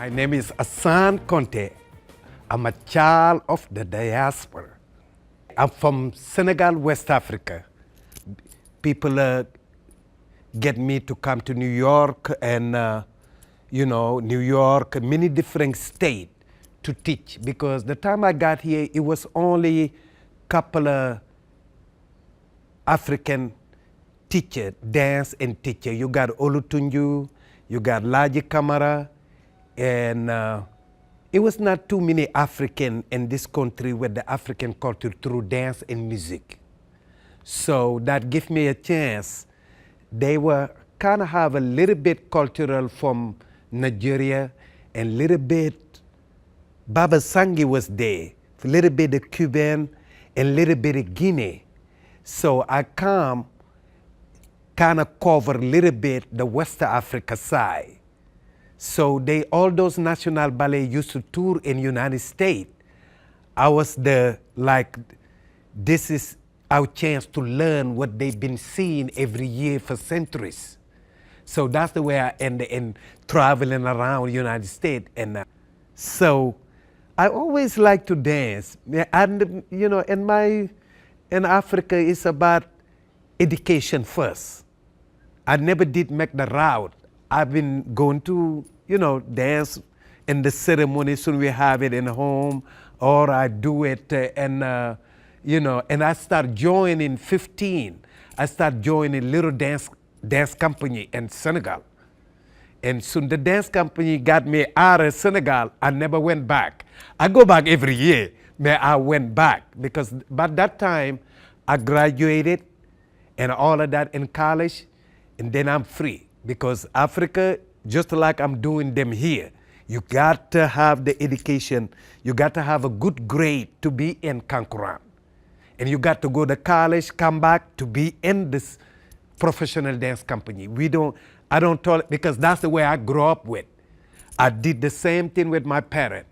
My name is Assane Konte. I'm a child of the diaspora. I'm from Senegal, West Africa. People get me to come to New York and, New York, many different states to teach, because the time I got here, it was only couple of African teacher, dance and teacher. You got Olutunju, you got Laji Kamara, and it was not too many African in this country with the African culture through dance and music. So that gave me a chance. They were kind of have a little bit cultural from Nigeria, and little bit Baba Sangi was there, a little bit of Cuban, and little bit of Guinea. So I come kind of cover a little bit the West Africa side. So all those national ballet used to tour in United States. I was this is our chance to learn what they've been seeing every year for centuries. So that's the way I ended in traveling around the United States. And so I always like to dance. And, in Africa, it's about education first. I never did make the route. I've been going to, dance in the ceremonies when we have it in home, or I do it and I start joining 15. I start joining little dance company in Senegal. And soon the dance company got me out of Senegal. I never went back. I go back every year, but I went back because by that time I graduated and all of that in college, and then I'm free. Because Africa, just like I'm doing them here, you got to have the education, you got to have a good grade to be in Kankuran. And you got to go to college, come back to be in this professional dance company. I don't tolerate, because that's the way I grew up with. I did the same thing with my parents.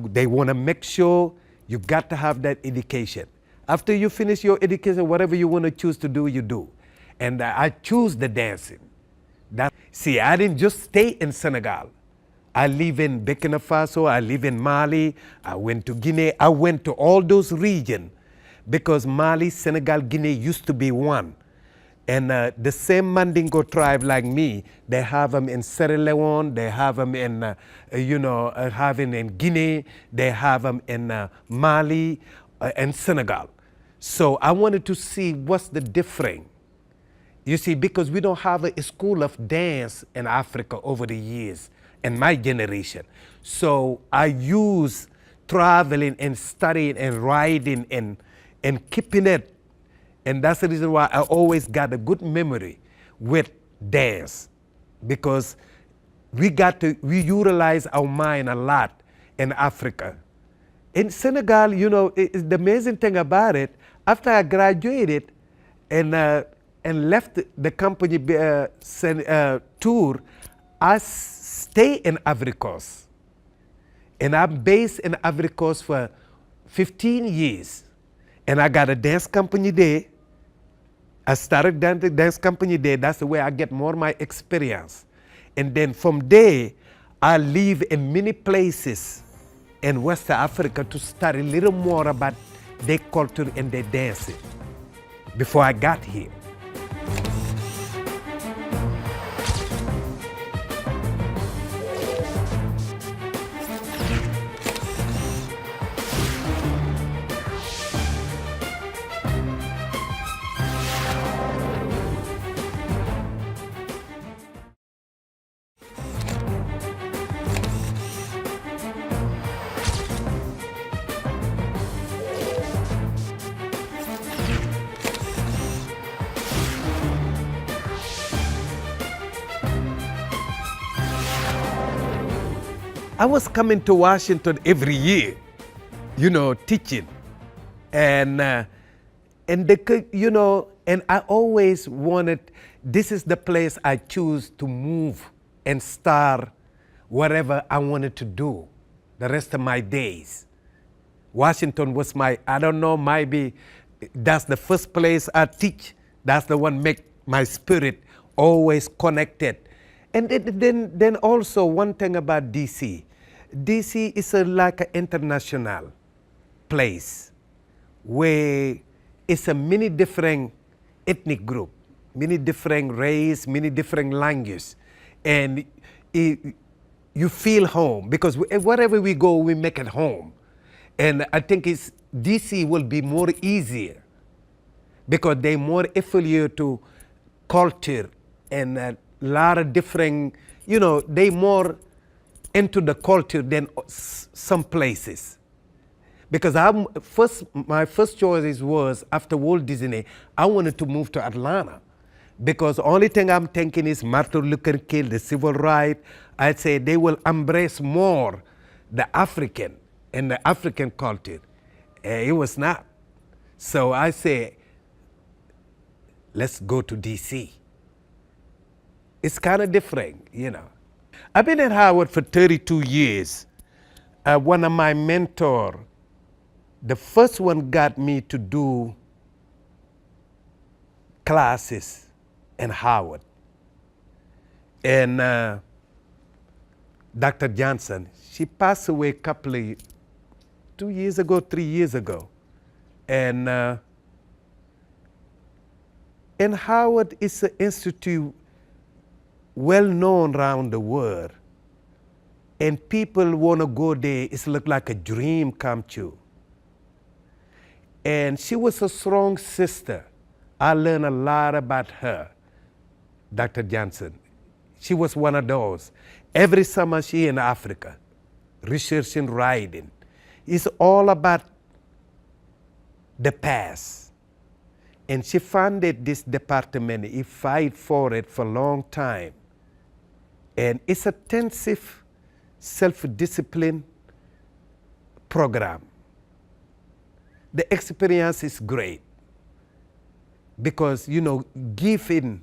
They want to make sure you got to have that education. After you finish your education, whatever you want to choose to do, you do. And I choose the dancing. See, I didn't just stay in Senegal. I live in Burkina Faso, I live in Mali, I went to Guinea, I went to all those regions because Mali, Senegal, Guinea used to be one. And the same Mandingo tribe like me, they have them in Sierra Leone, they have them in, having in Guinea, they have them in Mali and Senegal. So I wanted to see what's the difference. You see, because we don't have a school of dance in Africa over the years, in my generation. So I use traveling and studying and writing and keeping it. And that's the reason why I always got a good memory with dance. Because we utilize our mind a lot in Africa. In Senegal, the amazing thing about it, after I graduated and left the company tour, I stay in Ivory Coast. And I'm based in Ivory Coast for 15 years. And I got a dance company there. I started the dance company there. That's the way I get more of my experience. And then from there, I live in many places in West Africa to study a little more about their culture and their dancing before I got here. I was coming to Washington every year, teaching. And I always wanted, this is the place I choose to move and start whatever I wanted to do the rest of my days. Washington was maybe that's the first place I teach. That's the one make my spirit always connected. And then also one thing about DC. DC is like an international place where it's a many different ethnic group, many different race, many different languages. And you feel home because wherever we go, we make it home. And I think DC will be more easier because they're more affiliated to culture and a lot of different, they more into the culture than some places. Because my first choice was after Walt Disney, I wanted to move to Atlanta. Because the only thing I'm thinking is Martin Luther King, the civil rights. I'd say they will embrace more the African and the African culture. It was not. So I say, let's go to DC. It's kind of different, I've been at Howard for 32 years. One of my mentors, the first one got me to do classes in Howard. And Dr. Johnson, she passed away 2 years ago, 3 years ago. And Howard is an institute well known around the world. And people want to go there. It's look like a dream come true. And she was a strong sister. I learned a lot about her, Dr. Johnson. She was one of those. Every summer she in Africa, researching, writing. It's all about the past. And she founded this department. He fight for it for a long time. And it's a intensive self-discipline program. The experience is great because, giving,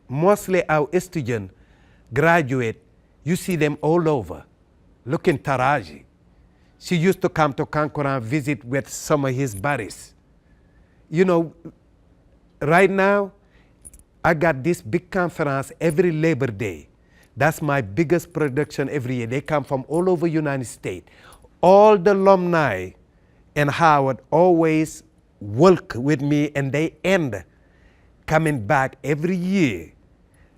mostly our students graduate, you see them all over. Look in Taraji. She used to come to Kankura and visit with some of his buddies. Right now, I got this big conference every Labor Day. That's my biggest production every year. They come from all over the United States. All the alumni in Howard always work with me, and they end coming back every year,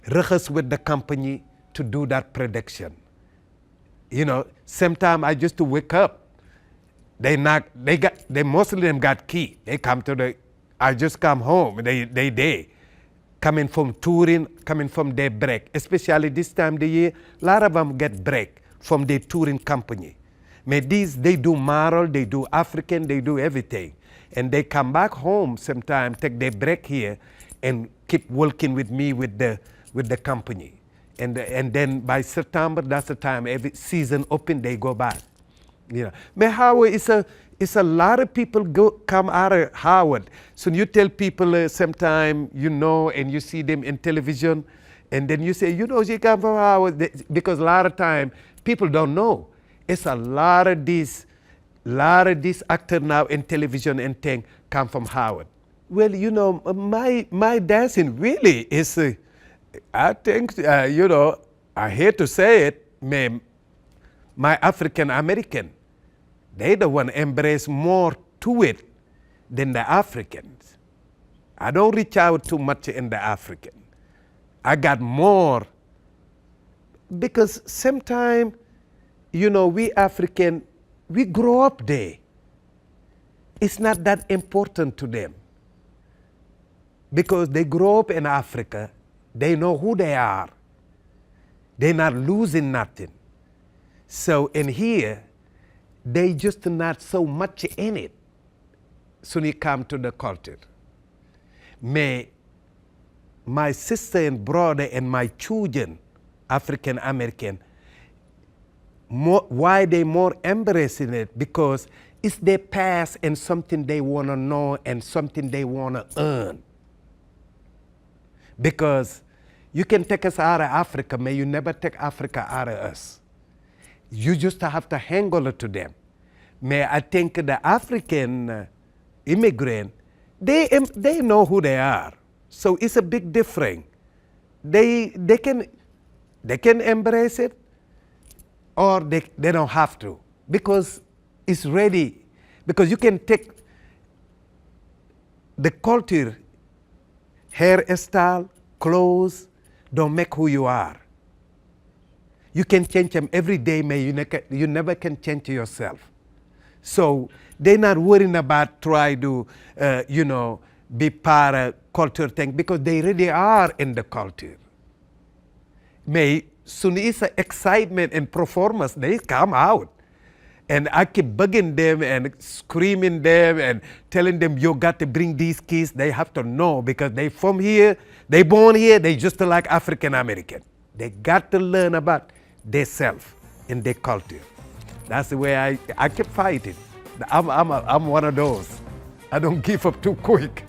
rehearse with the company to do that production. Sometimes I just to wake up. They most of them got key. They come I just come home. They there. Coming from touring, coming from their break. Especially this time of the year, a lot of them get break from their touring company. They do moral, they do African, they do everything. And they come back home sometimes, take their break here, and keep working with me with the company. And then by September, that's the time every season open, they go back. Howard it's a lot of people come out of Howard. So you tell people sometime, and you see them in television, and then you say, she come from Howard, because a lot of time people don't know. It's a lot of these actors now in television and thing come from Howard. Well, my dancing really is, I think, I hate to say it, my African American. They the one embrace more to it than the Africans. I don't reach out too much in the African. I got more because sometimes, we African, we grow up there. It's not that important to them because they grow up in Africa. They know who they are. They're not losing nothing. So in here, they just not so much in it. So you come to the culture. My sister and brother and my children, African American, why they more embracing it? Because it's their past and something they want to know and something they want to earn. Because you can take us out of Africa, you never take Africa out of us. You just have to hang on to them. I think the African immigrant, they know who they are. So it's a big difference they can embrace it, or they don't have to, because it's ready. Because you can take the culture, hairstyle, clothes, don't make who you are. You can change them every day, man. You never can change yourself. So they're not worrying about try to, be part of culture thing, because they really are in the culture. May soon is excitement and performance, they come out. And I keep bugging them and screaming them and telling them, you got to bring these kids. They have to know, because they from here, they born here, they just like African American. They got to learn about themselves and their culture. That's the way I keep fighting. I'm one of those. I don't give up too quick.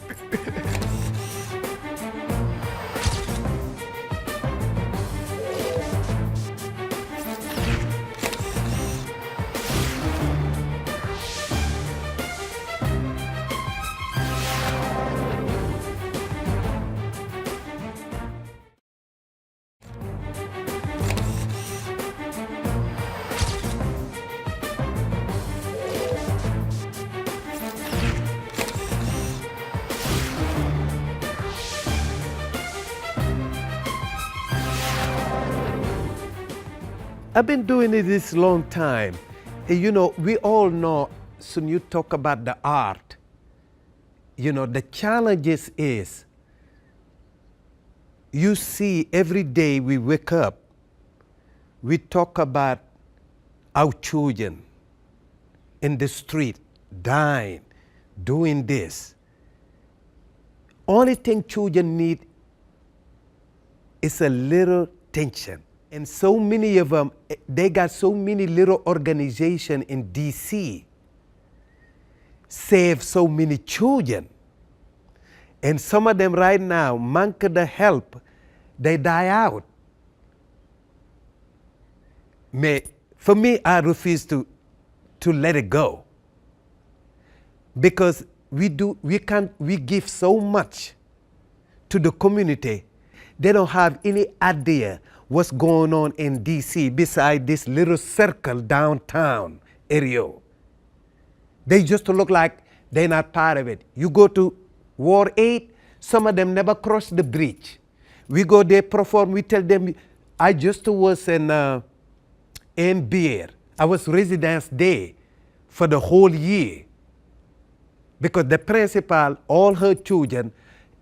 I've been doing it this long time. We all know, when you talk about the art, the challenges is, you see every day we wake up, we talk about our children in the street, dying, doing this. Only thing children need is a little attention. And so many of them, they got so many little organizations in DC, save so many children. And some of them right now, mank the help, they die out. For me, I refuse to let it go. Because we give so much to the community, they don't have any idea what's going on in DC beside this little circle downtown area. They just look like they're not part of it. You go to Ward 8, some of them never crossed the bridge. We go there, perform, we tell them, I just was in Beer. I was residence day for the whole year. Because the principal, all her children,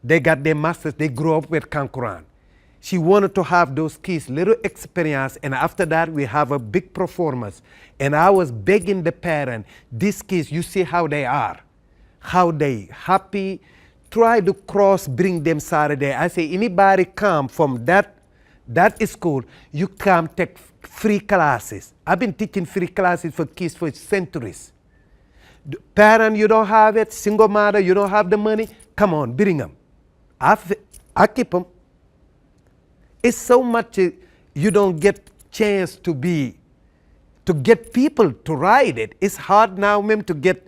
they got their masters, they grew up with Kankuran. She wanted to have those kids little experience, and after that we have a big performance. And I was begging the parent, these kids, you see how they are, how they happy, try to cross, bring them Saturday. I say, anybody come from that school, you come take free classes. I've been teaching free classes for kids for centuries. Parent, you don't have it, single mother, you don't have the money, come on, bring them. I keep them. It's so much you don't get chance to get people to ride it. It's hard now, ma'am, to get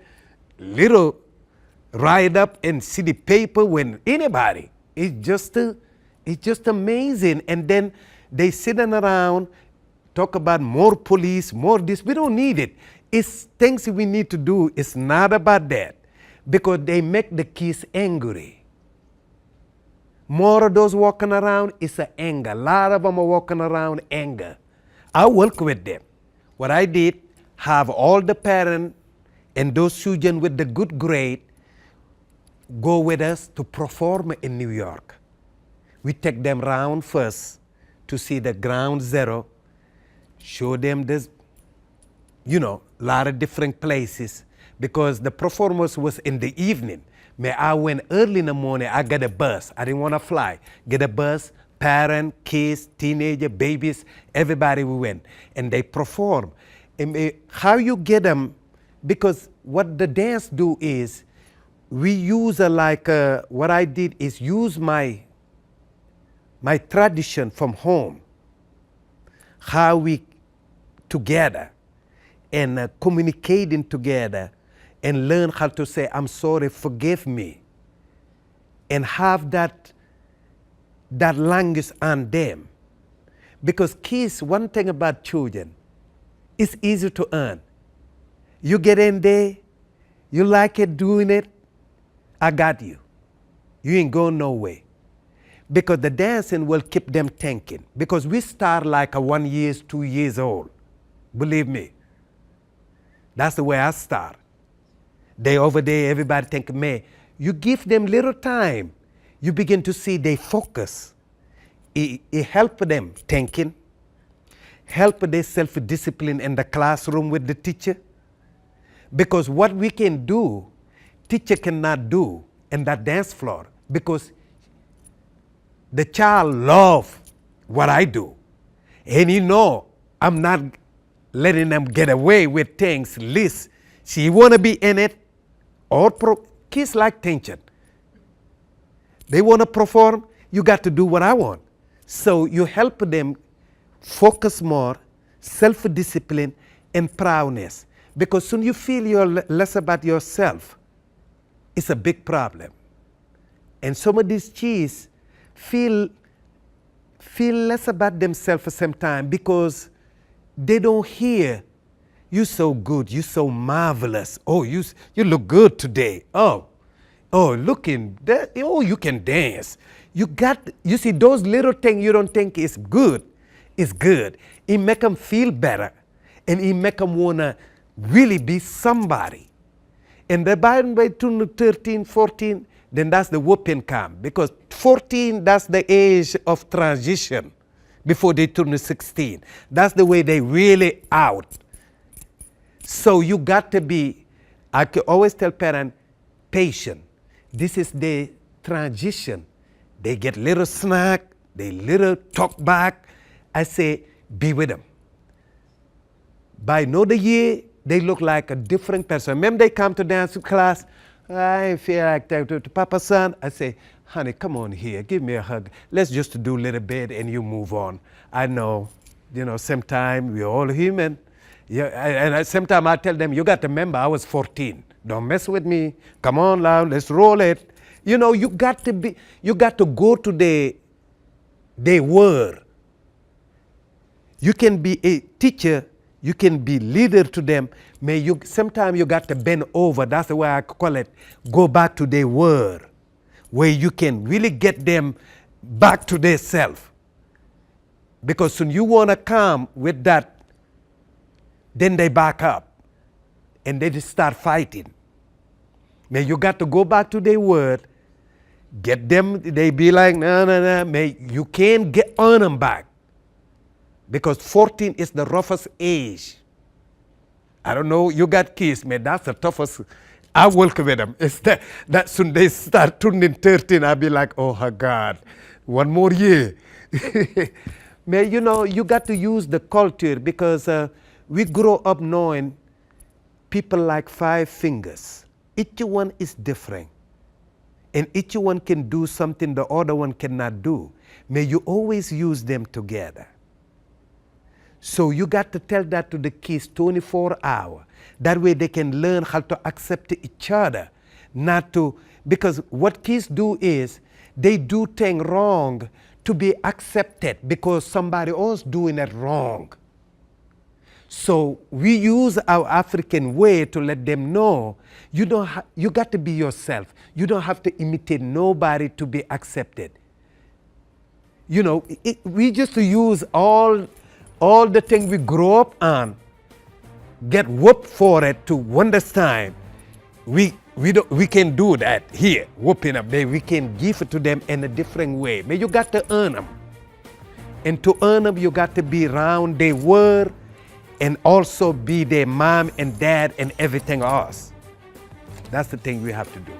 little ride up and see the paper when anybody. It's just amazing. And then they sitting around, talk about more police, more this. We don't need it. It's things we need to do. It's not about that, because they make the kids angry. More of those walking around is an anger. A lot of them are walking around anger. I work with them. What I did, have all the parents and those children with the good grade go with us to perform in New York. We take them around first to see the ground zero, show them this, lot of different places, because the performance was in the evening. I went early in the morning, I got a bus. I didn't want to fly. Get a bus, parents, kids, teenagers, babies, everybody we went. And they perform. And how you get them, because what the dance do is, we use what I did is use my tradition from home, how we together and communicating together, and learn how to say, I'm sorry, forgive me. And have that that language on them. Because kids, one thing about children, it's easy to earn. You get in there, you like it doing it, I got you. You ain't going nowhere. Because the dancing will keep them thinking. Because we start like a 1 year, 2 years old. Believe me. That's the way I start. They over there, everybody think, man, you give them little time, you begin to see they focus. It help them thinking, help their self-discipline in the classroom with the teacher. Because what we can do, teacher cannot do in that dance floor. Because the child love what I do. And you know, I'm not letting them get away with things. Least she want to be in it. Or kids like tension. They want to perform, you got to do what I want. So you help them focus more, self-discipline, and proudness. Because soon you feel you're less about yourself. It's a big problem. And some of these kids feel less about themselves sometimes because they don't hear, you're so good, you're so marvelous. Oh, you look good today. Oh, looking, oh, you can dance. You see, those little things you don't think is good, it's good. It make them feel better, and it make them want to really be somebody. And by 13, 14, then that's the whooping come. Because 14, that's the age of transition before they turn 16. That's the way they really out. So you got to be, I can always tell parents, patient. This is the transition. They get little snack, they little talk back. I say, be with them. By another year, they look like a different person. Remember they come to dance class, I feel like to Papa son. I say, honey, come on here, give me a hug. Let's just do a little bit and you move on. I know, sometimes we're all human. Yeah, and sometimes I tell them, you got to remember, I was 14. Don't mess with me. Come on now, let's roll it. You got to go to their word. You can be a teacher, you can be leader to them. Sometimes you got to bend over. That's the way I call it. Go back to their word, where you can really get them back to their self. Because when you want to come with that, then they back up and they just start fighting. You got to go back to their word, get them, they be like, no. You can't earn them back. Because 14 is the roughest age. I don't know, you got kids, man, that's the toughest. I work with them. It's that soon they start turning 13, I'll be like, oh my God, one more year. You got to use the culture because we grow up knowing people like 5 fingers. Each one is different. And each one can do something the other one cannot do. May you always use them together. So you got to tell that to the kids 24 hours. That way they can learn how to accept each other. Because what kids do is they do things wrong to be accepted because somebody else doing it wrong. So we use our African way to let them know you got to be yourself. You don't have to imitate nobody to be accepted. We just use all the things we grow up on, get whooped for it to understand. We can do that here, whooping up there. We can give it to them in a different way. But you got to earn them. And to earn them, you got to be around their word and also be their mom and dad and everything else. That's the thing we have to do.